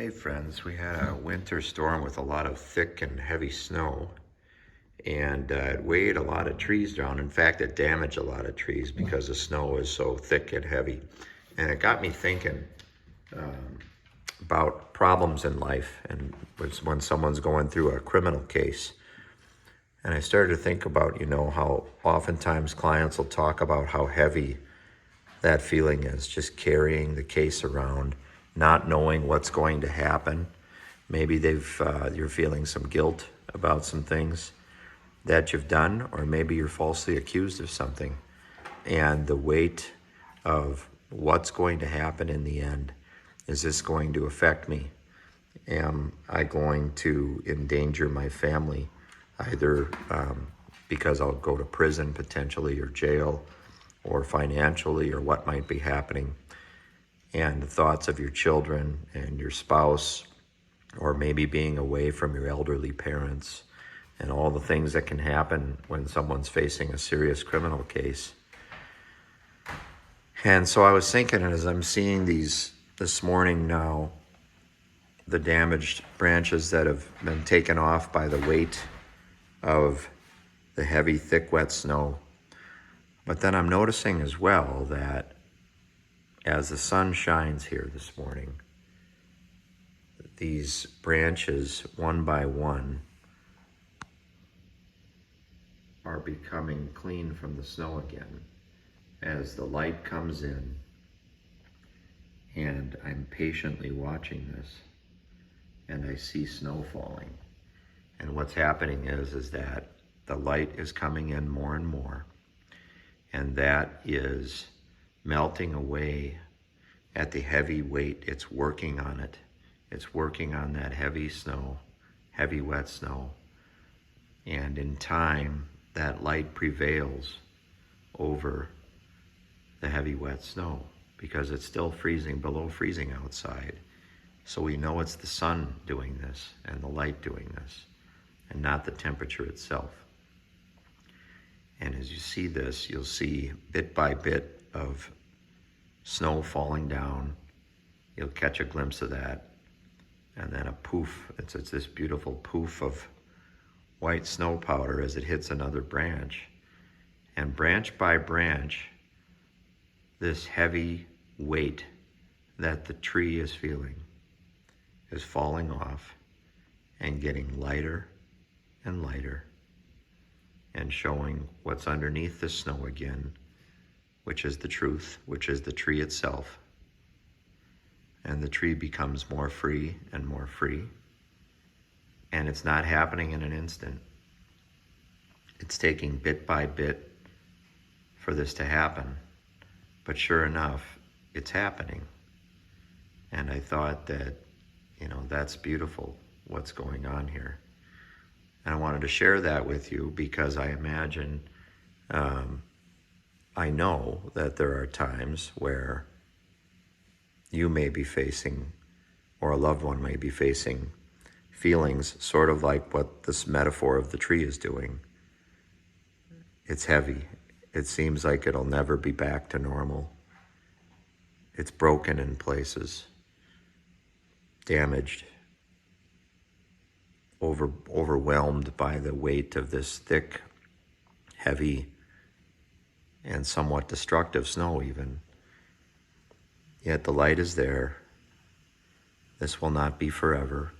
Hey friends, we had a winter storm with a lot of thick and heavy snow, and it weighed a lot of trees down. In fact, it damaged a lot of trees because the snow is so thick and heavy. And it got me thinking about problems in life and when someone's going through a criminal case. And I started to think about, how oftentimes clients will talk about how heavy that feeling is, just carrying the case around, not knowing what's going to happen. Maybe you're feeling some guilt about some things that you've done, or maybe you're falsely accused of something. And the weight of what's going to happen in the end, is this going to affect me? Am I going to endanger my family, either because I'll go to prison potentially, or jail, or financially, or what might be happening? And the thoughts of your children and your spouse, or maybe being away from your elderly parents, and all the things that can happen when someone's facing a serious criminal case. And so I was thinking, as I'm seeing these this morning now, the damaged branches that have been taken off by the weight of the heavy, thick, wet snow. But then I'm noticing as well that as the sun shines here this morning, these branches, one by one, are becoming clean from the snow again as the light comes in. And I'm patiently watching this, and I see snow falling. And what's happening is that the light is coming in more and more, and that is melting away at the heavy weight. It's working on it. It's working on that heavy snow, heavy wet snow. And in time, that light prevails over the heavy wet snow, because it's still freezing, below freezing outside. So we know it's the sun doing this and the light doing this, and not the temperature itself. And as you see this, you'll see bit by bit of snow falling down. You'll catch a glimpse of that. And then a poof, it's this beautiful poof of white snow powder as it hits another branch. And branch by branch, this heavy weight that the tree is feeling is falling off and getting lighter and lighter, and showing what's underneath the snow again, which is the truth, which is the tree itself. And the tree becomes more free and more free. And it's not happening in an instant. It's taking bit by bit for this to happen. But sure enough, it's happening. And I thought that, that's beautiful, what's going on here. And I wanted to share that with you because I imagine, I know that there are times where you may be facing, or a loved one may be facing, feelings sort of like what this metaphor of the tree is doing. It's heavy. It seems like it'll never be back to normal. It's broken in places, damaged, overwhelmed by the weight of this thick, heavy, and somewhat destructive snow even. Yet the light is there. This will not be forever.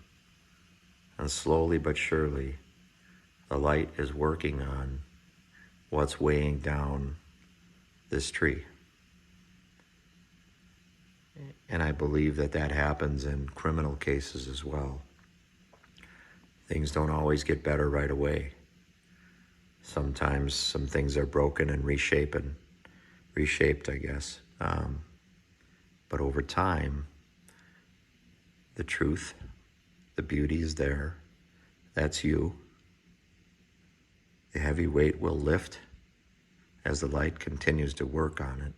And slowly but surely, the light is working on what's weighing down this tree. And I believe that happens in criminal cases as well. Things don't always get better right away. Sometimes some things are broken and reshaped, I guess. But over time, the truth, the beauty is there. That's you. The heavy weight will lift as the light continues to work on it.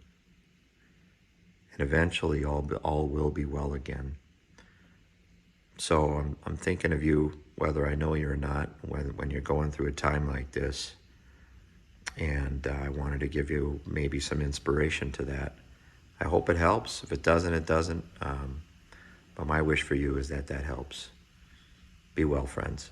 And eventually all will be well again. So I'm thinking of you, whether I know you or not, when you're going through a time like this. And I wanted to give you maybe some inspiration to that. I hope it helps. If it doesn't, it doesn't. But my wish for you is that that helps. Be well, friends.